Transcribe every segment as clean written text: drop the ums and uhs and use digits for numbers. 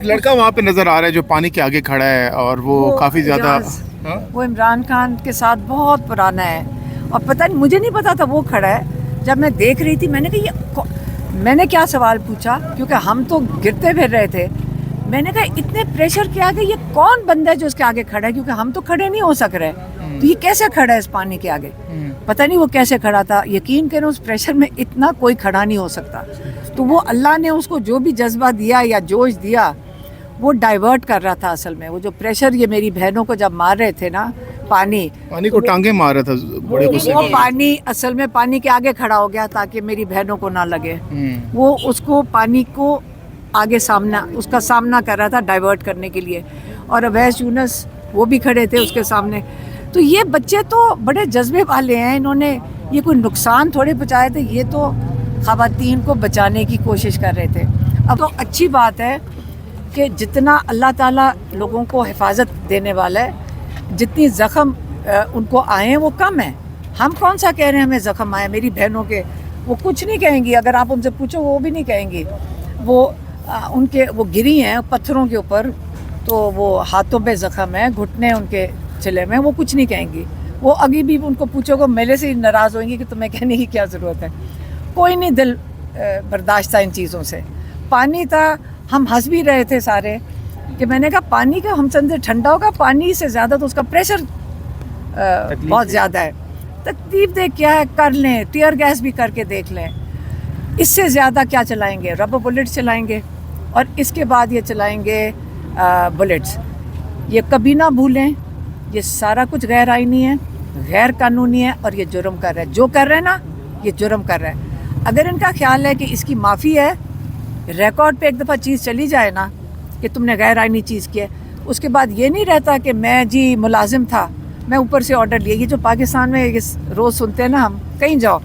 لڑکا وہاں پہ نظر آ رہا ہے جو پانی کے آگے کھڑا ہے اور وہ کافی زیادہ وہ عمران خان کے ساتھ بہت پرانا ہے اور پتہ نہیں مجھے نہیں پتا تھا وہ کھڑا ہے. جب میں دیکھ رہی تھی میں نے کہا میں نے کیا سوال پوچھا کیونکہ ہم تو گرتے پھر رہے تھے. میں نے کہا اتنے پریشر کے آگے یہ کون بندہ ہے جو اس کے آگے کھڑا ہے کیونکہ ہم تو کھڑے نہیں ہو سک رہے تو یہ کیسے کھڑا ہے اس پانی کے آگے. پتہ نہیں وہ کیسے کھڑا تھا. یقین کریں اس پریشر میں اتنا کوئی کھڑا نہیں ہو سکتا. تو وہ اللہ نے اس کو جو بھی جذبہ دیا یا جوش دیا وہ ڈائیورٹ کر رہا تھا. اصل میں وہ جو پریشر یہ میری بہنوں کو جب مار رہے تھے نا پانی کو ٹانگیں مار رہا تھا بڑے غصے وہ پانی اصل میں پانی کے آگے کھڑا ہو گیا تاکہ میری بہنوں کو نہ لگے. وہ اس کو پانی کو آگے اس کا سامنا کر رہا تھا ڈائیورٹ کرنے کے لیے. اور اویس یونس وہ بھی کھڑے تھے اس کے سامنے. تو یہ بچے تو بڑے جذبے والے ہیں. انہوں نے یہ کوئی نقصان تھوڑے پہنچائے تھے. یہ تو خواتین کو بچانے کی کوشش کر رہے تھے. اب تو اچھی بات ہے کہ جتنا اللہ تعالیٰ لوگوں کو حفاظت دینے والا ہے جتنی زخم ان کو آئے ہیں وہ کم ہیں. ہم کون سا کہہ رہے ہیں ہمیں زخم آئے میری بہنوں کے. وہ کچھ نہیں کہیں گی. اگر آپ ان سے پوچھو وہ بھی نہیں کہیں گی. وہ گری ہیں پتھروں کے اوپر تو وہ ہاتھوں پہ زخم ہے گھٹنے ان کے چلے میں. وہ کچھ نہیں کہیں گی. وہ ابھی بھی ان کو پوچھو گے میرے سے ناراض ہوئیں گی کہ تمہیں کہنے کی کیا ضرورت ہے. کوئی نہیں دل برداشت تھا ان چیزوں سے. پانی تھا ہم ہنس بھی رہے تھے سارے کہ میں نے کہا پانی کا ہم سمجھے ٹھنڈا ہوگا پانی سے زیادہ تو اس کا پریشر بہت زیادہ ہے. تکلیف دے کیا ہے کر لیں. ٹیئر گیس بھی کر کے دیکھ لیں. اس سے زیادہ کیا چلائیں گے. ربر بلٹ چلائیں گے اور اس کے بعد یہ چلائیں گے بلٹس. یہ کبھی نہ بھولیں یہ سارا کچھ غیر آئینی ہے غیر قانونی ہے اور یہ جرم کر رہا ہے. جو کر رہے ہیں نا یہ جرم کر رہا ہے. اگر ان کا خیال ہے کہ اس کی معافی ہے ریکارڈ پہ ایک دفعہ چیز چلی جائے نا کہ تم نے غیر آئینی چیز کی ہے اس کے بعد یہ نہیں رہتا کہ میں جی ملازم تھا میں اوپر سے آرڈر لیا. یہ جو پاکستان میں روز سنتے ہیں نا ہم کہیں جاؤ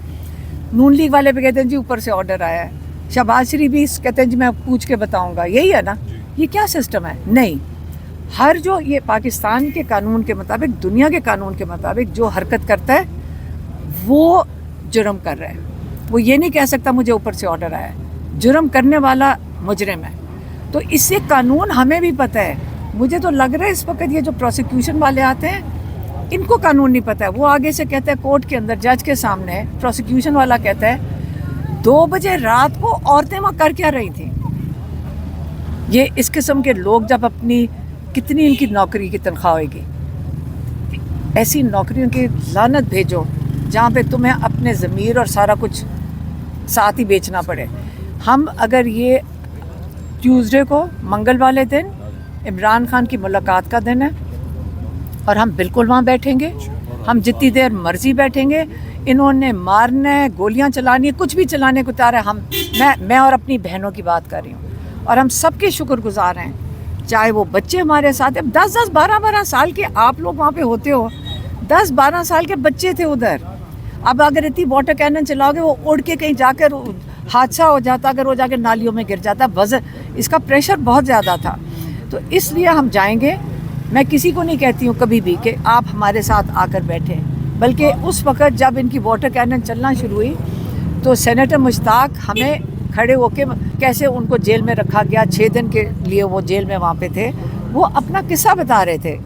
نون لیگ والے پہ کہتے ہیں جی اوپر سے آرڈر آیا ہے. شہباز شریف بھی کہتے ہیں جی میں پوچھ کے بتاؤں گا. یہی ہے نا. یہ کیا سسٹم ہے. نہیں ہر جو یہ پاکستان کے قانون کے مطابق دنیا کے قانون کے مطابق جو حرکت کرتا ہے وہ جرم کر رہا ہے. وہ یہ نہیں کہہ سکتا مجھے اوپر سے آرڈر آیا ہے. جرم کرنے والا مجرم ہے. تو اس سے قانون ہمیں بھی پتہ ہے. مجھے تو لگ رہا ہے اس وقت یہ جو پروسیکیوشن والے آتے ہیں ان کو قانون نہیں پتہ ہے. وہ آگے سے کہتا ہے کورٹ کے اندر جج کے سامنے پروسیکیوشن والا کہتا ہے 2 بجے رات کو عورتیں وہاں کر کیا رہی تھیں. یہ اس قسم کے لوگ جب اپنی کتنی ان کی نوکری کی تنخواہ ہوئے گی. ایسی نوکریوں کی لعنت بھیجو جہاں پہ تمہیں اپنے ضمیر اور سارا کچھ ساتھ ہی بیچنا پڑے. ہم اگر یہ ٹیوزڈے کو منگل والے دن عمران خان کی ملاقات کا دن ہے اور ہم بالکل وہاں بیٹھیں گے. ہم جتنی دیر مرضی بیٹھیں گے. انہوں نے مارنا ہے گولیاں چلانی ہے کچھ بھی چلانے کو تیار ہے. میں اور اپنی بہنوں کی بات کر رہی ہوں اور ہم سب کے شکر گزار ہیں چاہے وہ بچے ہمارے ساتھ. اب 10 12 سال کے آپ لوگ وہاں پہ ہوتے ہو. 10 12 سال کے بچے تھے ادھر. اب اگر اتنی واٹر کینن چلاؤ گے وہ اڑ کے کہیں جا کر حادثہ ہو جاتا. اگر وہ جا کے نالیوں میں گر جاتا. وزن اس کا پریشر بہت زیادہ تھا. تو اس لیے ہم جائیں گے. میں کسی کو نہیں کہتی ہوں کبھی بھی کہ آپ ہمارے ساتھ آ کر بیٹھیں. بلکہ اس وقت جب ان کی واٹر کینن چلنا شروع ہوئی تو سینیٹر مشتاق ہمیں کھڑے ہو کے کیسے ان کو جیل میں رکھا گیا 6 دن کے لیے وہ جیل میں وہاں پہ تھے. وہ اپنا قصہ بتا رہے تھے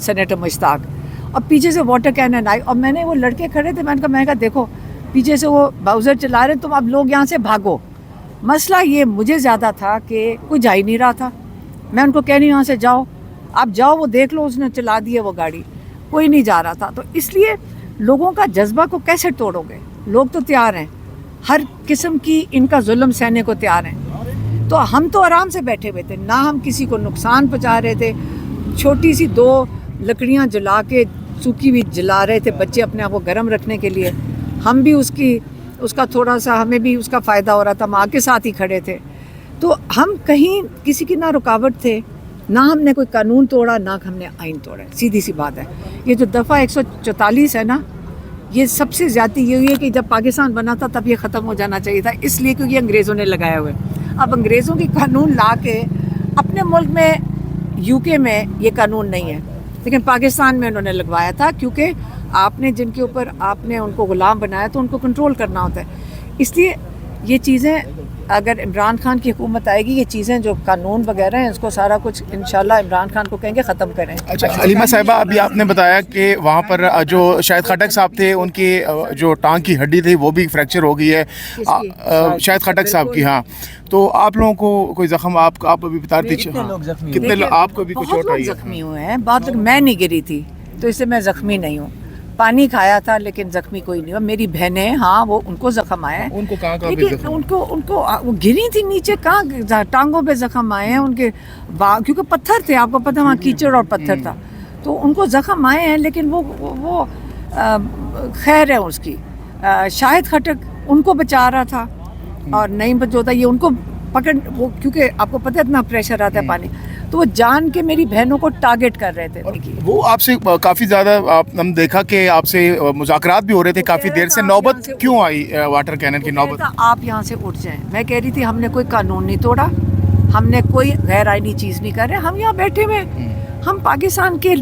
سینیٹر مشتاق. اور پیچھے سے واٹر کینن آئی اور میں نے وہ لڑکے کھڑے تھے. میں نے کہا دیکھو پیچھے سے وہ باؤزر چلا رہے تم اب لوگ یہاں سے بھاگو. مسئلہ یہ مجھے زیادہ تھا کہ کوئی جا ہی نہیں رہا تھا. میں ان کو کہہ رہی یہاں سے جاؤ آپ جاؤ. وہ دیکھ لو اس نے چلا دی ہے وہ گاڑی. کوئی نہیں جا رہا تھا. تو اس لیے لوگوں کا جذبہ کو کیسے توڑو گے. لوگ تو تیار ہیں ہر قسم کی ان کا ظلم سہنے کو تیار ہیں. تو ہم تو آرام سے بیٹھے ہوئے تھے. نہ ہم کسی کو نقصان پہنچا رہے تھے. چھوٹی سی 2 لکڑیاں جلا کے سوکھی بھی جلا رہے تھے بچے اپنے آپ کو گرم رکھنے کے لیے. ہم بھی اس کا تھوڑا سا ہمیں بھی اس کا فائدہ ہو رہا تھا. ماں کے ساتھ ہی کھڑے تھے. تو ہم کہیں کسی کی نہ رکاوٹ تھے نہ ہم نے کوئی قانون توڑا نہ ہم نے آئین توڑا. سیدھی سی بات ہے. یہ جو دفعہ 144 ہے نا یہ سب سے زیادتی یہ ہوئی ہے کہ جب پاکستان بنا تھا تب یہ ختم ہو جانا چاہیے تھا. اس لیے کیونکہ انگریزوں نے لگایا ہوئے. اب انگریزوں کی قانون لا کے اپنے ملک میں UK میں یہ قانون نہیں ہے لیکن پاکستان میں انہوں نے لگوایا تھا کیونکہ آپ نے جن کے اوپر آپ نے ان کو غلام بنایا تو ان کو کنٹرول کرنا ہوتا ہے. اس لیے یہ چیزیں اگر عمران خان کی حکومت آئے گی یہ چیزیں جو قانون وغیرہ ہیں اس کو سارا کچھ انشاءاللہ عمران خان کو کہیں گے ختم کریں. اچھا علیمہ صاحبہ ابھی آپ نے بتایا کہ وہاں پر جو شاہد خٹک صاحب تھے ان کی جو ٹانگ کی ہڈی تھی وہ بھی فریکچر ہو گئی ہے, شاہد خٹک صاحب کی. ہاں تو آپ لوگوں کو کوئی زخم آپ ابھی بتا رہی تھی کتنے آپ کو بھی کچھ چوٹ آئی ہے؟ زخمی ہوئے ہیں بہت لوگ. میں نہیں گری تھی تو اس سے میں زخمی نہیں ہوں, پانی کھایا تھا لیکن زخمی کوئی نہیں ہوا. میری بہنیں ہاں وہ ان کو زخم آئے ہیں. ان کو کہاں لیکن ان کو وہ گری تھی نیچے, کہاں ٹانگوں پہ زخم آئے ہیں ان کے, کیونکہ پتھر تھے, آپ کو پتہ وہاں کیچڑ اور پتھر تھا تو ان کو زخم آئے ہیں. لیکن وہ خیر ہے اس کی. شاہد خٹک ان کو بچا رہا تھا اور نہیں بچوتا یہ ان کو پکڑ, وہ کیونکہ آپ کو پتہ اتنا پریشر آتا ہے پانی, تو وہ جان کے میری بہنوں کو ٹارگٹ کر رہے تھے. وہ آپ سے کافی زیادہ ہم دیکھا کہ آپ سے مذاکرات بھی ہو رہے تھے کافی دیر سے. نوبت کیوں آئی واٹر کینن کی نوبت؟ آپ یہاں سے اٹھ جائیں. میں کہہ رہی تھی ہم نے کوئی قانون نہیں توڑا, ہم نے کوئی غیر آئینی چیز نہیں کر رہے. ہم یہاں بیٹھے ہوئے, ہم پاکستان کے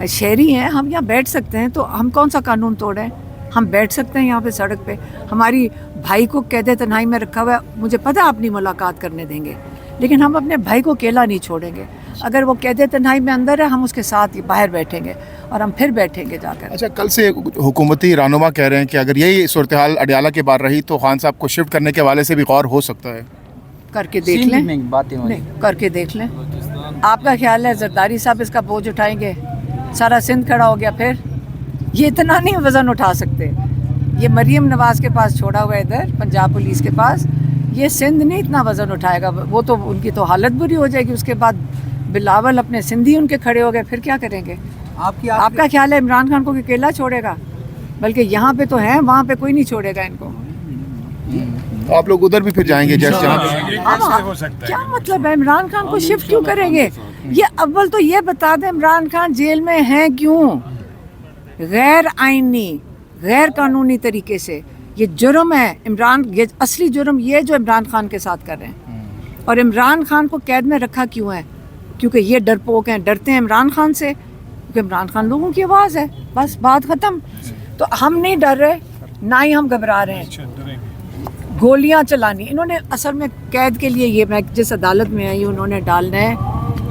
شہری ہیں, ہم یہاں بیٹھ سکتے ہیں. تو ہم کون سا قانون توڑیں؟ ہم بیٹھ سکتے ہیں یہاں پہ سڑک پہ. ہماری بھائی کو قید تنہائی میں رکھا ہوا ہے, مجھے پتہ آپ نہیں ملاقات کرنے دیں گے, لیکن ہم اپنے بھائی کو اکیلا نہیں چھوڑیں گے. اگر وہ قید تنہائی میں اندر ہے ہم اس کے ساتھ باہر بیٹھیں گے اور ہم پھر بیٹھیں گے جا کر. اچھا کل سے حکومتی رہنما کہہ رہے ہیں کہ اگر یہی صورتحال اڈیالہ کے بعد رہی تو خان صاحب کو شفٹ کرنے کے حوالے سے بھی غور ہو سکتا ہے. کر کے دیکھ لیں, نہیں کر کے دیکھ لیں. آپ کا خیال ہے زرداری صاحب اس کا بوجھ اٹھائیں گے؟ سارا سندھ کھڑا ہو گیا. پھر یہ اتنا نہیں وزن اٹھا سکتے. یہ مریم نواز کے پاس چھوڑا ہوا ہے ادھر پنجاب پولیس کے پاس, یہ سندھ نہیں اتنا وزن اٹھائے گا. وہ تو ان کی تو حالت بری ہو جائے گی. اس کے بعد بلاول اپنے سندھی ان کے کھڑے ہو گئے, پھر کیا کریں گے؟ آپ کا خیال ہے عمران خان کو اکیلا چھوڑے گا؟ بلکہ یہاں پہ تو ہیں, وہاں پہ کوئی نہیں چھوڑے گا ان کو. آپ لوگ ادھر بھی پھر جائیں گے جیسے کیا مطلب ہے عمران خان کو شفٹ کیوں کریں گے؟ یہ اول تو یہ بتا دیں عمران خان جیل میں ہیں کیوں؟ غیر آئینی غیر قانونی طریقے سے یہ جرم ہے. یہ اصلی جرم یہ جو عمران خان کے ساتھ کر رہے ہیں. اور عمران خان کو قید میں رکھا کیوں ہے؟ کیونکہ یہ ڈرپوک ہیں, ڈرتے ہیں عمران خان سے, کیونکہ عمران خان لوگوں کی آواز ہے. بس بات ختم. تو ہم نہیں ڈر رہے, نہ ہی ہم گھبرا رہے ہیں. گولیاں چلانی انہوں نے اصل میں قید کے لیے, یہ میں جس عدالت میں آئی انہوں نے ڈالنا ہے.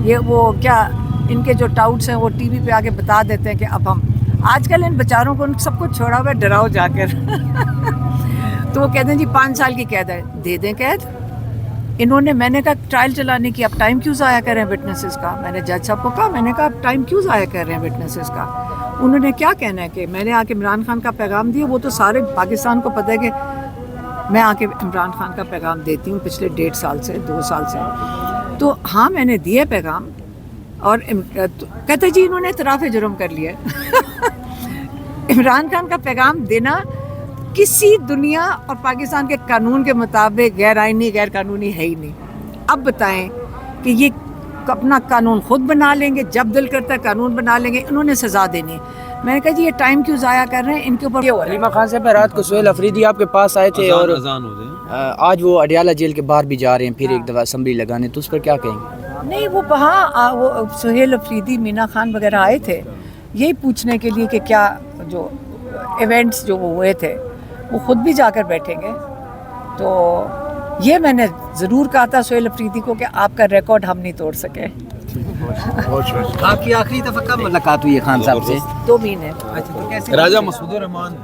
یہ وہ کیا ان کے جو ٹاؤٹس ہیں وہ ٹی وی پہ آگے بتا دیتے ہیں کہ اب ہم آج کل ان بیچاروں کو سب کچھ چھوڑا ہوا ہے, ڈراؤ جا کر. تو وہ کہتے ہیں جی 5 سال کی قید ہے, دے دیں قید. انہوں نے, میں نے کہا ٹرائل چلانے کی اب ٹائم کیوں ضائع کر رہے ہیں وٹنسز کا؟ میں نے جج صاحب کو کہا, میں نے کہا اب ٹائم کیوں ضائع کر رہے ہیں وٹنسز کا؟ انہوں نے کیا کہنا ہے کہ میں نے آ کے عمران خان کا پیغام دیا. وہ تو سارے پاکستان کو پتہ ہے کہ میں آ کے عمران خان کا پیغام دیتی ہوں پچھلے 1.5 سال سے 2 سال سے. تو ہاں میں نے دیے پیغام, اور کہتے جی انہوں نے اعتراف جرم کر لیا. عمران خان کا پیغام دینا کسی دنیا اور پاکستان کے قانون کے مطابق غیر آئینی غیر قانونی ہے ہی نہیں. اب بتائیں کہ یہ اپنا قانون خود بنا لیں گے, جب دل کرتا ہے قانون بنا لیں گے. انہوں نے سزا دینی. میں نے کہا جی یہ ٹائم کیوں ضائع کر رہے ہیں ان کے اوپر. علیمہ خان صاحب رات کو سہیل افریدی آپ کے پاس آئے تھے اور آج وہ اڈیالہ جیل کے باہر بھی جا رہے ہیں پھر ایک دفعہ اسمبلی لگانے, تو اس پر کیا کہیں گے؟ نہیں وہ وہاں وہ سہیل افریدی مینا خان وغیرہ آئے تھے یہی پوچھنے کے لیے کہ کیا جو ایونٹس جو وہ ہوئے تھے وہ خود بھی جا کر بیٹھیں گے. تو یہ میں نے ضرور کہا تھا سہیل افریدی کو کہ آپ کا ریکارڈ ہم نہیں توڑ سکے. آپ کی آخری دفعہ کب ملاقات ہوئی ہے خان صاحب سے؟ 2 مہینے. راجہ مسعود الرحمان